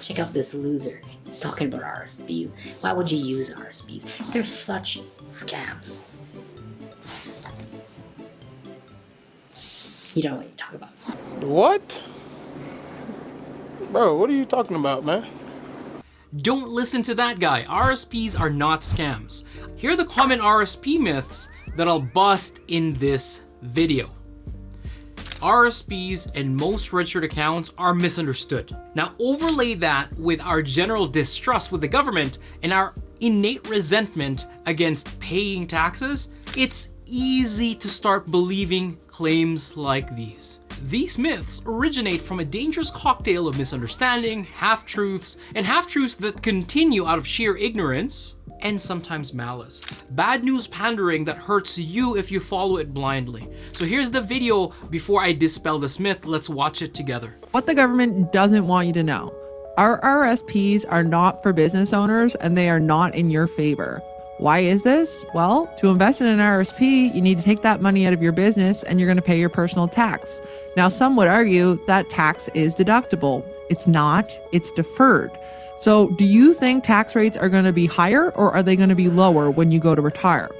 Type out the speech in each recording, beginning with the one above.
check out this loser talking about RRSPs. Why would you use RRSPs? They're such scams. You don't know what you're talking about. What? Bro, what are you talking about, man? Don't listen to that guy. RRSPs are not scams. Here are the common RRSP myths that I'll bust in this video. RRSPs and most registered accounts are misunderstood. Now overlay that with our general distrust with the government and our innate resentment against paying taxes, it's easy to start believing claims like these. These myths originate from a dangerous cocktail of misunderstanding, half-truths, and half-truths that continue out of sheer ignorance and sometimes malice. Bad news pandering that hurts you if you follow it blindly. So here's the video before I dispel this myth. Let's watch it together. What the government doesn't want you to know. RRSPs are not for business owners and they are not in your favor. Why is this? Well, to invest in an RRSP, you need to take that money out of your business and you're going to pay your personal tax. Now, some would argue that tax is deductible. It's not, it's deferred. So do you think tax rates are going to be higher or are they going to be lower when you go to retire?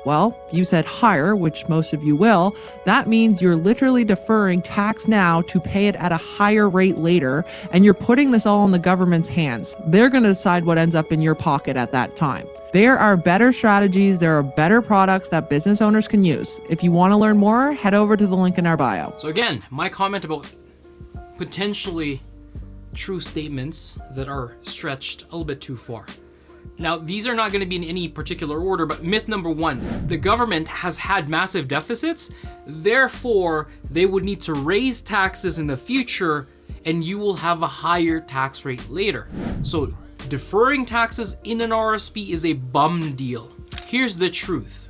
Well, you said higher, which most of you will. That means you're literally deferring tax now to pay it at a higher rate later, and you're putting this all in the government's hands. They're going to decide what ends up in your pocket at that time. There are better strategies, there are better products that business owners can use. If you want to learn more, head over to the link in our bio. So again, my comment about potentially true statements that are stretched a little bit too far. Now, these are not going to be in any particular order, but myth number one, the government has had massive deficits, therefore they would need to raise taxes in the future and you will have a higher tax rate later. So deferring taxes in an RRSP is a bum deal. Here's the truth.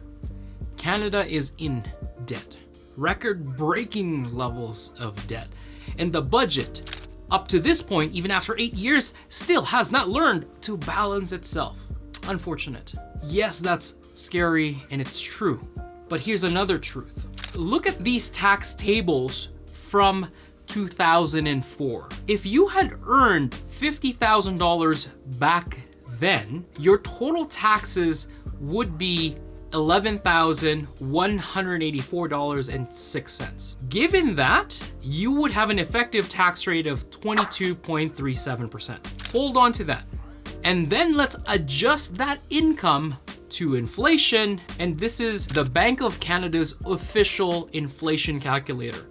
Canada is in debt, record-breaking levels of debt, and the budget up to this point, even after 8 years, still has not learned to balance itself. Unfortunate. Yes, that's scary and it's true. But here's another truth. Look at these tax tables from 2004. If you had earned $50,000 back then, your total taxes would be $11,184.06. Given that, you would have an effective tax rate of 22.37%. Hold on to that. And then let's adjust that income to inflation. And this is the Bank of Canada's official inflation calculator.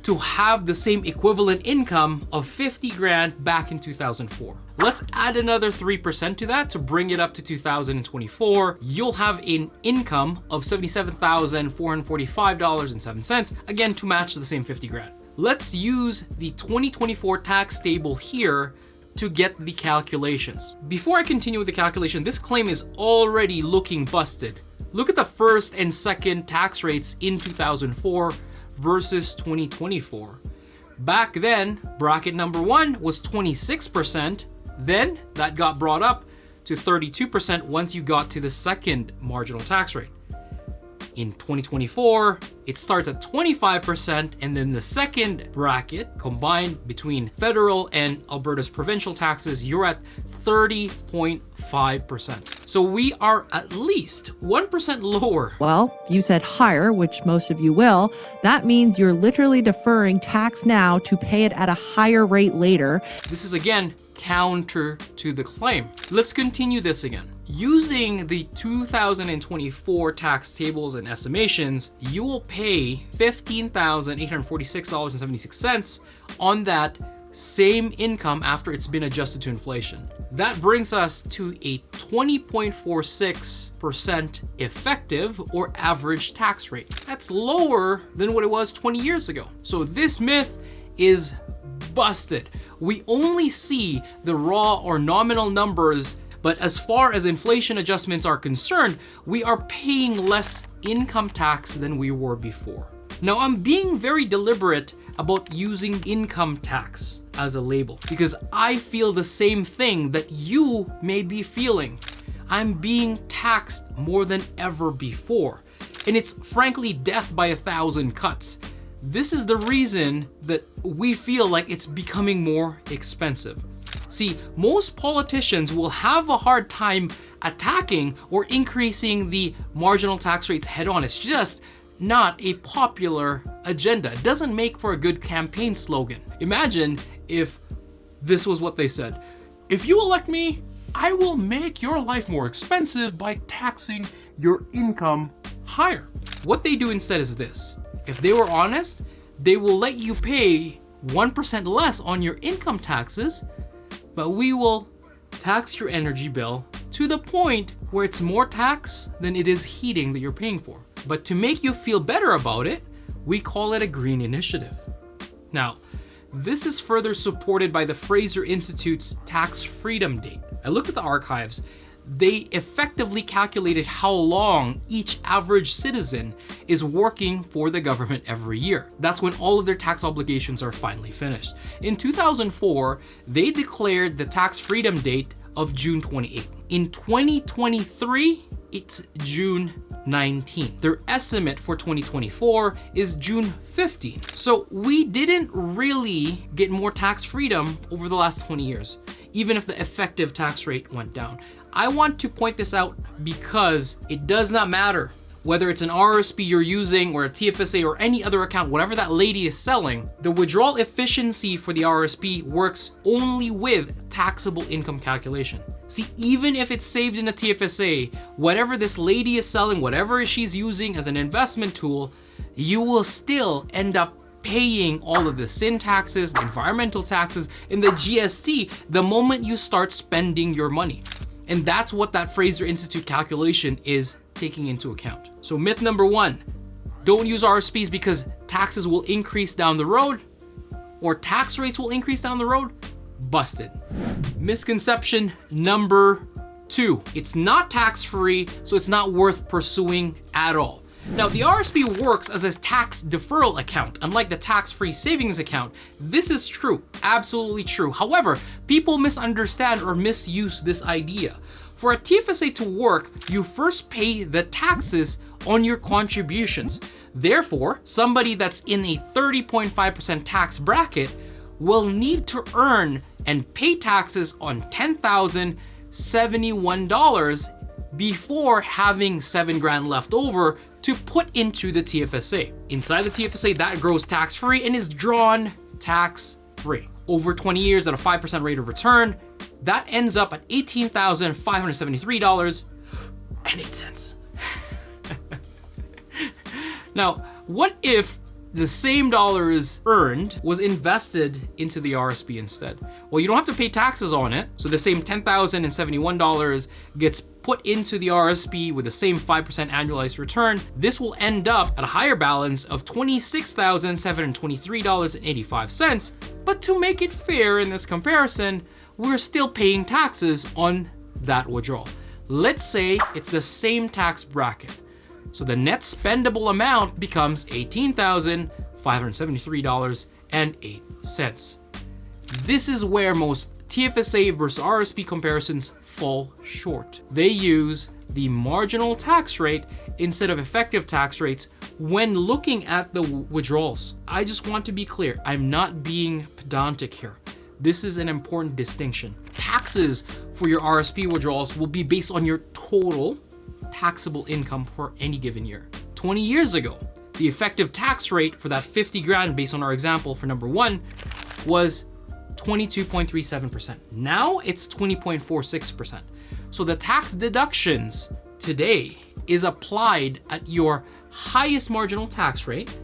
To have the same equivalent income of 50 grand back in 2004. Let's add another 3% to that to bring it up to 2024. You'll have an income of $77,445.07, again, to match the same 50 grand. Let's use the 2024 tax table here to get the calculations. Before I continue with the calculation, this claim is already looking busted. Look at the first and second tax rates in 2004 versus 2024. Back then, bracket number one was 26%. Then that got brought up to 32% once you got to the second marginal tax rate. In 2024, it starts at 25%, and then the second bracket combined between federal and Alberta's provincial taxes, you're at 30.5%. So we are at least 1% lower. Well, you said higher, which most of you will. That means you're literally deferring tax now to pay it at a higher rate later. This is again counter to the claim. Let's continue this again. Using the 2024 tax tables and estimations, you will pay $15,846.76 on that same income after it's been adjusted to inflation. That brings us to a 20.46% effective or average tax rate. That's lower than what it was 20 years ago. So this myth is busted. We only see the raw or nominal numbers, but as far as inflation adjustments are concerned, we are paying less income tax than we were before. Now, I'm being very deliberate about using income tax as a label because I feel the same thing that you may be feeling. I'm being taxed more than ever before, and it's frankly death by 1,000 cuts. This is the reason that we feel like it's becoming more expensive. See, most politicians will have a hard time attacking or increasing the marginal tax rates head on. It's just not a popular agenda. It doesn't make for a good campaign slogan. Imagine if this was what they said. If you elect me, I will make your life more expensive by taxing your income higher. What they do instead is this. If they were honest, they will let you pay 1% less on your income taxes, but we will tax your energy bill to the point where it's more tax than it is heating that you're paying for. But to make you feel better about it, we call it a green initiative. Now, this is further supported by the Fraser Institute's tax freedom date. I looked at the archives. They effectively calculated how long each average citizen is working for the government every year. That's when all of their tax obligations are finally finished. In 2004, they declared the tax freedom date of June 28. In 2023, it's June 19. Their estimate for 2024 is June 15. So we didn't really get more tax freedom over the last 20 years, even if the effective tax rate went down. I want to point this out because it does not matter whether it's an RRSP you're using or a TFSA or any other account, whatever that lady is selling, the withdrawal efficiency for the RRSP works only with taxable income calculation. See, even if it's saved in a TFSA, whatever this lady is selling, whatever she's using as an investment tool, you will still end up paying all of the sin taxes, the environmental taxes, and the GST the moment you start spending your money. And that's what that Fraser Institute calculation is taking into account. So myth number one, don't use RRSPs because taxes will increase down the road or tax rates will increase down the road. Busted. Misconception number two, it's not tax-free, so it's not worth pursuing at all. Now, the RRSP works as a tax deferral account, unlike the tax-free savings account. This is true, absolutely true. However, people misunderstand or misuse this idea. For a TFSA to work, you first pay the taxes on your contributions. Therefore, somebody that's in a 30.5% tax bracket will need to earn and pay taxes on $10,071 before having $7,000 left over to put into the TFSA. Inside the TFSA, that grows tax-free and is drawn tax-free. Over 20 years at a 5% rate of return, that ends up at $18,573.08. Now, what if the same dollars earned was invested into the RRSP instead? Well, you don't have to pay taxes on it. So the same $10,071 gets put into the RRSP with the same 5% annualized return. This will end up at a higher balance of $26,723.85. But to make it fair in this comparison, we're still paying taxes on that withdrawal. Let's say it's the same tax bracket. So the net spendable amount becomes $18,573.08. This is where most TFSA versus RRSP comparisons fall short. They use the marginal tax rate instead of effective tax rates when looking at the withdrawals. I just want to be clear, I'm not being pedantic here. This is an important distinction. Taxes for your RRSP withdrawals will be based on your total taxable income for any given year. 20 years ago, the effective tax rate for that $50,000 based on our example for number one was 22.37%. Now it's 20.46%. So the tax deductions today is applied at your highest marginal tax rate,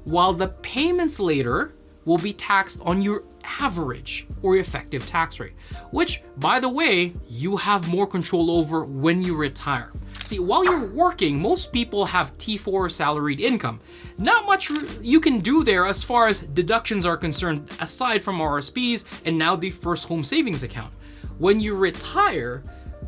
while the payments later will be taxed on your average or effective tax rate, which, by the way, you have more control over when you retire. See, while you're working, most people have T4 salaried income. Not much you can do there as far as deductions are concerned, aside from RRSPs and now the first home savings account. When you retire,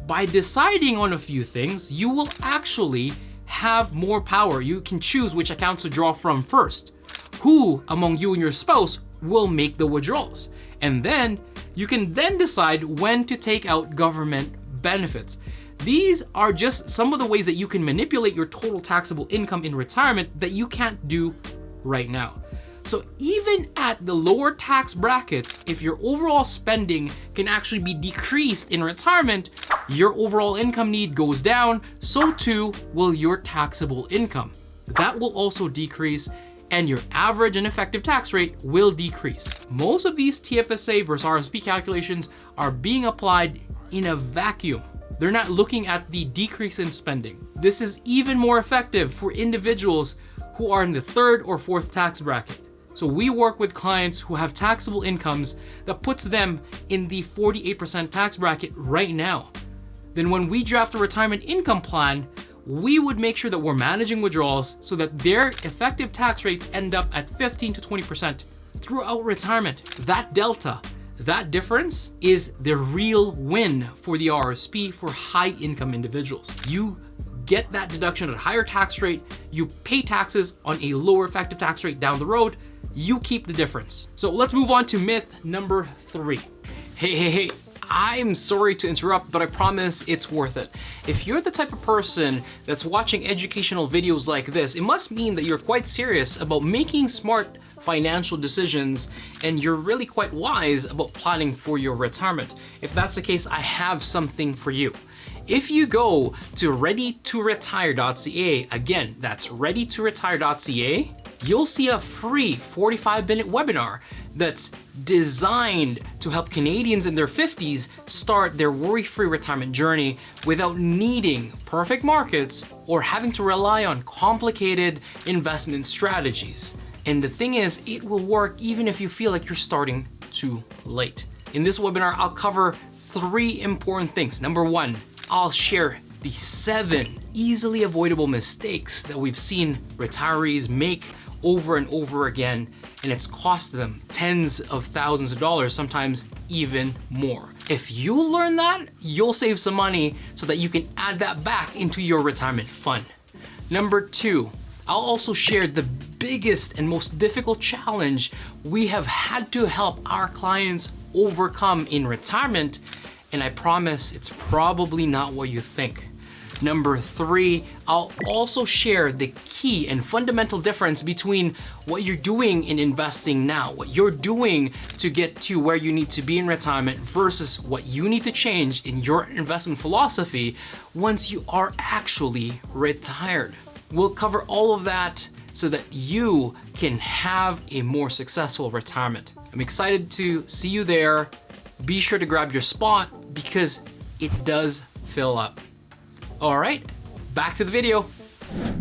by deciding on a few things, you will actually have more power. You can choose which accounts to draw from first. Who among you and your spouse will make the withdrawals? And then you can then decide when to take out government benefits. These are just some of the ways that you can manipulate your total taxable income in retirement that you can't do right now. So even at the lower tax brackets, if your overall spending can actually be decreased in retirement, your overall income need goes down, so too will your taxable income. That will also decrease, and your average and effective tax rate will decrease. Most of these TFSA versus RSP calculations are being applied in a vacuum. They're not looking at the decrease in spending. This is even more effective for individuals who are in the third or fourth tax bracket. So we work with clients who have taxable incomes that puts them in the 48% tax bracket right now. Then when we draft a retirement income plan, we would make sure that we're managing withdrawals so that their effective tax rates end up at 15 to 20% throughout retirement. That delta, that difference is the real win for the RRSP for high income individuals. You get that deduction at a higher tax rate, you pay taxes on a lower effective tax rate down the road, you keep the difference. So let's move on to myth number 3. Hey, I'm sorry to interrupt, but I promise it's worth it. If you're the type of person that's watching educational videos like this, it must mean that you're quite serious about making smart financial decisions and you're really quite wise about planning for your retirement. If that's the case, I have something for you. If you go to readytoretire.ca, again, that's readytoretire.ca, you'll see a free 45-minute webinar that's designed to help Canadians in their 50s start their worry-free retirement journey without needing perfect markets or having to rely on complicated investment strategies. And the thing is, it will work even if you feel like you're starting too late. In this webinar, I'll cover 3 important things. Number 1, I'll share the 7 easily avoidable mistakes that we've seen retirees make over and over again, and it's cost them tens of thousands of dollars, sometimes even more. If you learn that, you'll save some money so that you can add that back into your retirement fund. Number 2, I'll also share the biggest and most difficult challenge we have had to help our clients overcome in retirement, and I promise it's probably not what you think. Number 3, I'll also share the key and fundamental difference between what you're doing in investing now, what you're doing to get to where you need to be in retirement versus what you need to change in your investment philosophy once you are actually retired. We'll cover all of that so that you can have a more successful retirement. I'm excited to see you there. Be sure to grab your spot because it does fill up. All right, back to the video.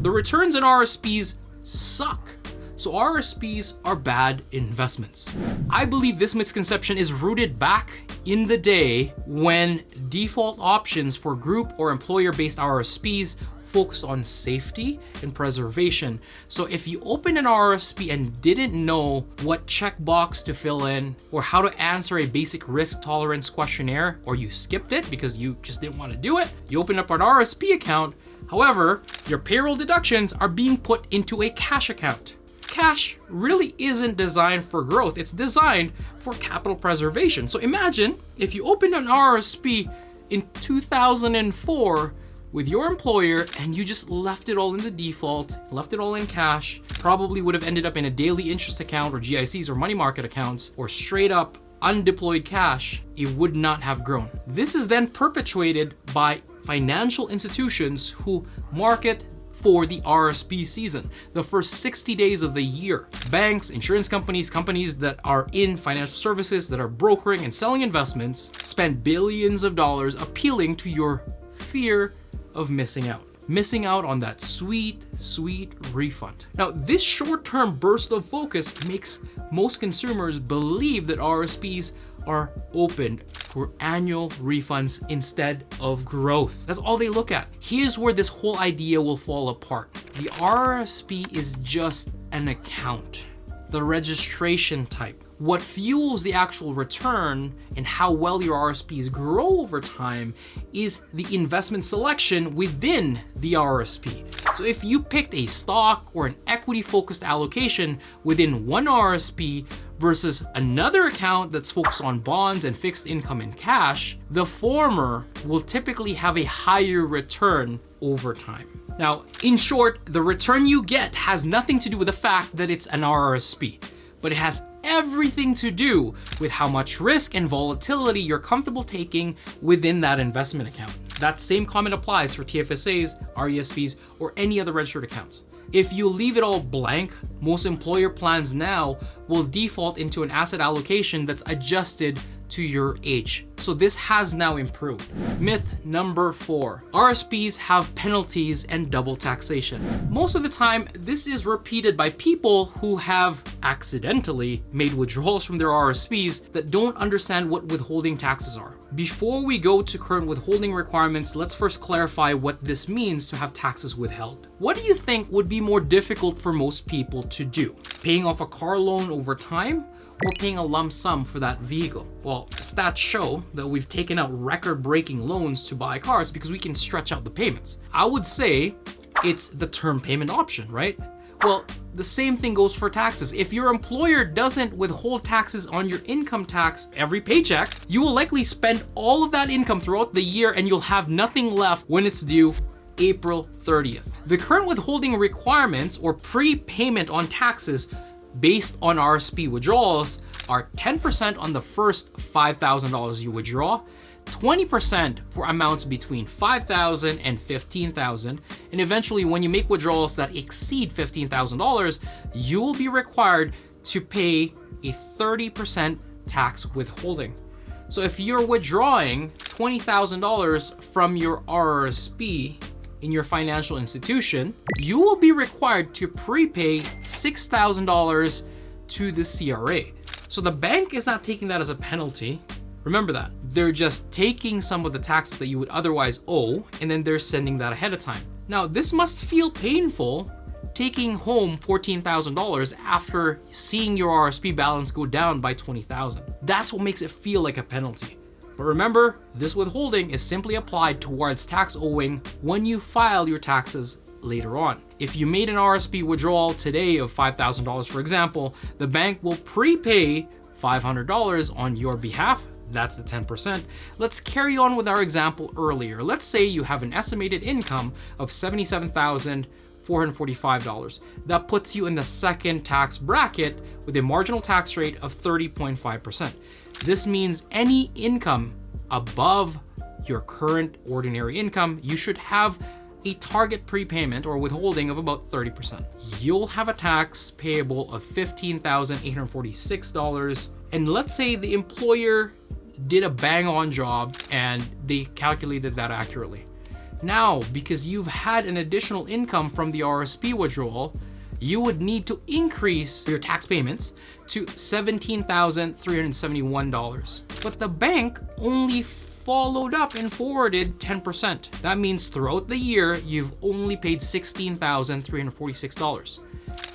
The returns in RRSPs suck. So RRSPs are bad investments. I believe this misconception is rooted back in the day when default options for group or employer-based RRSPs focused on safety and preservation. So if you opened an RRSP and didn't know what checkbox to fill in or how to answer a basic risk tolerance questionnaire, or you skipped it because you just didn't want to do it, you open up an RRSP account. However, your payroll deductions are being put into a cash account. Cash really isn't designed for growth. It's designed for capital preservation. So imagine if you opened an RRSP in 2004 with your employer and you just left it all in the default, left it all in cash, probably would have ended up in a daily interest account or GICs or money market accounts or straight up undeployed cash, it would not have grown. This is then perpetuated by financial institutions who market for the RRSP season, the first 60 days of the year. Banks, insurance companies, companies that are in financial services, that are brokering and selling investments, spend billions of dollars appealing to your fear of missing out on that sweet refund. Now, this short-term burst of focus makes most consumers believe that RRSPs are opened for annual refunds instead of growth. That's all they look at. Here's where this whole idea will fall apart. The RRSP is just an account, the registration type. What fuels the actual return and how well your RRSPs grow over time is the investment selection within the RRSP. So if you picked a stock or an equity-focused allocation within one RRSP versus another account that's focused on bonds and fixed income and cash, the former will typically have a higher return over time. Now, in short, the return you get has nothing to do with the fact that it's an RRSP, but it has everything to do with how much risk and volatility you're comfortable taking within that investment account. That same comment applies for TFSAs, RESPs, or any other registered accounts. If you leave it all blank, most employer plans now will default into an asset allocation that's adjusted to your age. So this has now improved. Myth number 4, RSPs have penalties and double taxation. Most of the time, this is repeated by people who have accidentally made withdrawals from their RSPs that don't understand what withholding taxes are. Before we go to current withholding requirements, let's first clarify what this means to have taxes withheld. What do you think would be more difficult for most people to do? Paying off a car loan over time, or paying a lump sum for that vehicle? Well, stats show that we've taken out record-breaking loans to buy cars because we can stretch out the payments. I would say it's the term payment option, right? Well, the same thing goes for taxes. If your employer doesn't withhold taxes on your income tax every paycheck, you will likely spend all of that income throughout the year and you'll have nothing left when it's due April 30th. The current withholding requirements or prepayment on taxes based on RSP withdrawals are 10% on the first $5,000 you withdraw, 20% for amounts between $5,000 and $15,000, and eventually when you make withdrawals that exceed $15,000, you will be required to pay a 30% tax withholding. So if you're withdrawing $20,000 from your RRSP in your financial institution, you will be required to prepay $6,000 to the CRA. So the bank is not taking that as a penalty. Remember that. They're just taking some of the taxes that you would otherwise owe, and then they're sending that ahead of time. Now, this must feel painful, taking home $14,000 after seeing your RSP balance go down by $20,000. That's what makes it feel like a penalty. But remember, this withholding is simply applied towards tax owing when you file your taxes later on. If you made an RSP withdrawal today of $5,000, for example, the bank will prepay $500 on your behalf. That's the 10%. Let's carry on with our example earlier. Let's say you have an estimated income of $77,445. That puts you in the second tax bracket with a marginal tax rate of 30.5%. This means any income above your current ordinary income, you should have a target prepayment or withholding of about 30%. You'll have a tax payable of $15,846. And let's say the employer did a bang-on job and they calculated that accurately. Now, because you've had an additional income from the RSP withdrawal, you would need to increase your tax payments to $17,371. But the bank only followed up and forwarded 10%. That means throughout the year, you've only paid $16,346.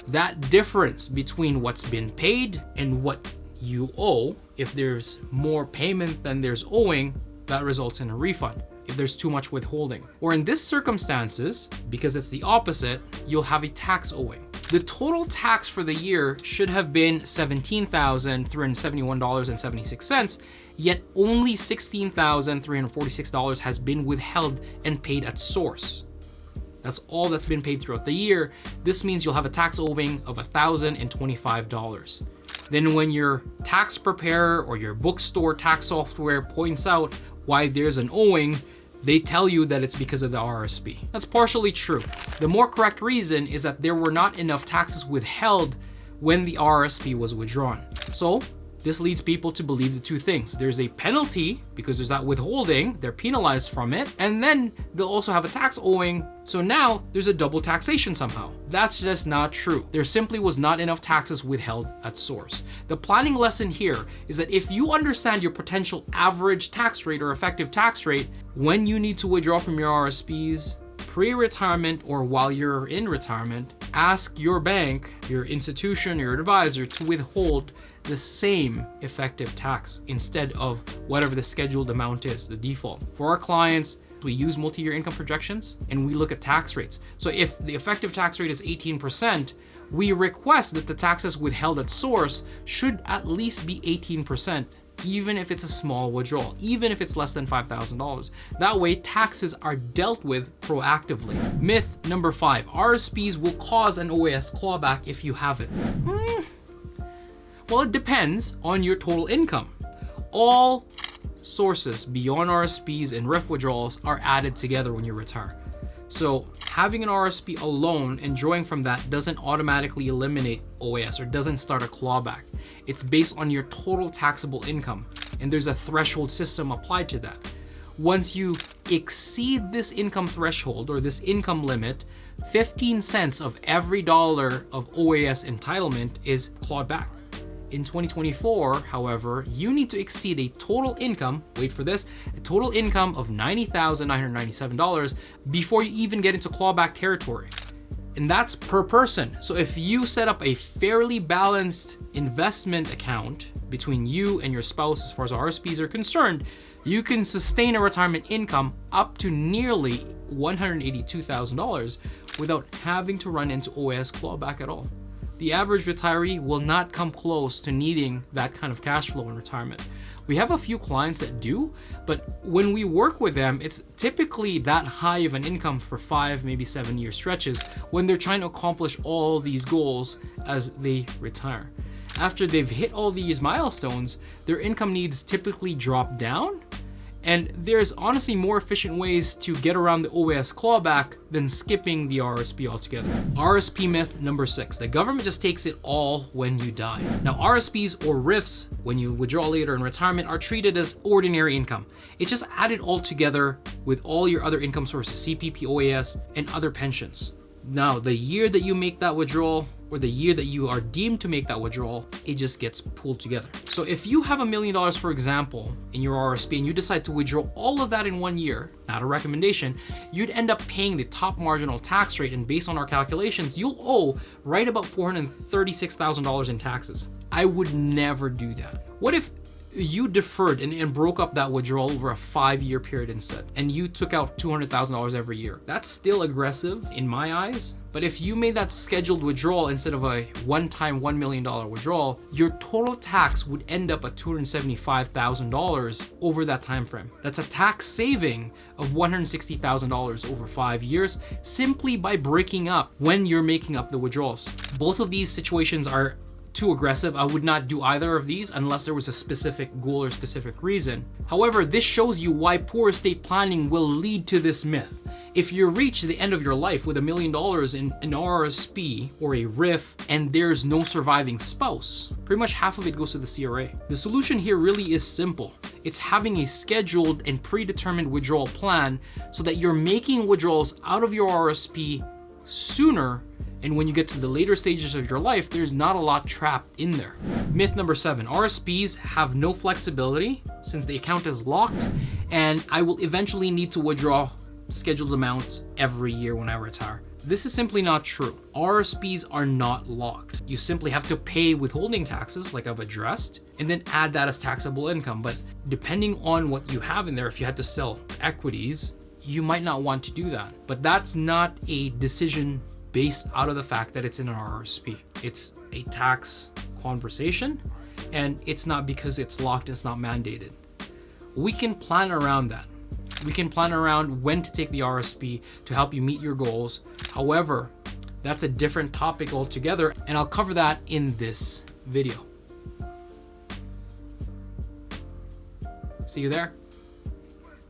That difference between what's been paid and what you owe, if there's more payment than there's owing, that results in a refund if there's too much withholding. Or in this circumstances, because it's the opposite, you'll have a tax owing. The total tax for the year should have been $17,371.76, yet only $16,346 has been withheld and paid at source. That's all that's been paid throughout the year. This means you'll have a tax owing of $1,025. Then when your tax preparer or your bookstore tax software points out why there's an owing, they tell you that it's because of the RRSP. That's partially true. The more correct reason is that there were not enough taxes withheld when the RRSP was withdrawn. So this leads people to believe the two things. There's a penalty because there's that withholding, they're penalized from it, and then they'll also have a tax owing, so now there's a double taxation somehow. That's just not true. There simply was not enough taxes withheld at source. The planning lesson here is that if you understand your potential average tax rate or effective tax rate when you need to withdraw from your RRSPs, pre-retirement or while you're in retirement, ask your bank, your institution, your advisor to withhold the same effective tax instead of whatever the scheduled amount is, the default. For our clients, we use multi-year income projections and we look at tax rates. So if the effective tax rate is 18%, we request that the taxes withheld at source should at least be 18%, even if it's a small withdrawal, even if it's less than $5,000. That way, taxes are dealt with proactively. Myth number 5, RRSPs will cause an OAS clawback if you have it. Well, it depends on your total income. All sources beyond RRSPs and RIF withdrawals are added together when you retire. So having an RRSP alone and drawing from that doesn't automatically eliminate OAS or doesn't start a clawback. It's based on your total taxable income, and there's a threshold system applied to that. Once you exceed this income threshold or this income limit, 15 cents of every dollar of OAS entitlement is clawed back. In 2024, however, you need to exceed a total income, wait for this, a total income of $90,997 before you even get into clawback territory. And that's per person. So if you set up a fairly balanced investment account between you and your spouse as far as RRSPs are concerned, you can sustain a retirement income up to nearly $182,000 without having to run into OAS clawback at all. The average retiree will not come close to needing that kind of cash flow in retirement. We have a few clients that do, but when we work with them, it's typically that high of an income for 5, maybe 7 year stretches when they're trying to accomplish all these goals as they retire. After they've hit all these milestones, their income needs typically drop down. And there's honestly more efficient ways to get around the OAS clawback than skipping the RRSP altogether. RRSP myth number 6, the government just takes it all when you die. Now, RRSPs or RIFs, when you withdraw later in retirement, are treated as ordinary income. It's just added all together with all your other income sources, CPP, OAS, and other pensions. Now, the year that you make that withdrawal, or the year that you are deemed to make that withdrawal, it just gets pulled together. So if you have $1 million, for example, in your RRSP and you decide to withdraw all of that in 1 year, not a recommendation, you'd end up paying the top marginal tax rate, and based on our calculations, you'll owe right about $436,000 in taxes. I would never do that. What if you deferred and broke up that withdrawal over a 5-year period instead, and you took out $200,000 every year? That's still aggressive in my eyes. But if you made that scheduled withdrawal instead of a one-time $1 million withdrawal, your total tax would end up at $275,000 over that time frame. That's a tax saving of $160,000 over 5 years simply by breaking up when you're making up the withdrawals. Both of these situations are too aggressive. I would not do either of these unless there was a specific goal or specific reason. However, this shows you why poor estate planning will lead to this myth. If you reach the end of your life with $1 million in an RRSP or a RIF and there's no surviving spouse, pretty much half of it goes to the CRA. The solution here really is simple. It's having a scheduled and predetermined withdrawal plan so that you're making withdrawals out of your RRSP sooner, and when you get to the later stages of your life, there's not a lot trapped in there. Myth number 7, RRSPs have no flexibility since the account is locked, and I will eventually need to withdraw scheduled amounts every year when I retire. This is simply not true. RRSPs are not locked. You simply have to pay withholding taxes, like I've addressed, and then add that as taxable income. But depending on what you have in there, if you had to sell equities, you might not want to do that. But that's not a decision based out of the fact that it's in an RRSP. It's a tax conversation, and it's not because it's locked, it's not mandated. We can plan around that. We can plan around when to take the RRSP to help you meet your goals. However, that's a different topic altogether, and I'll cover that in this video. See you there.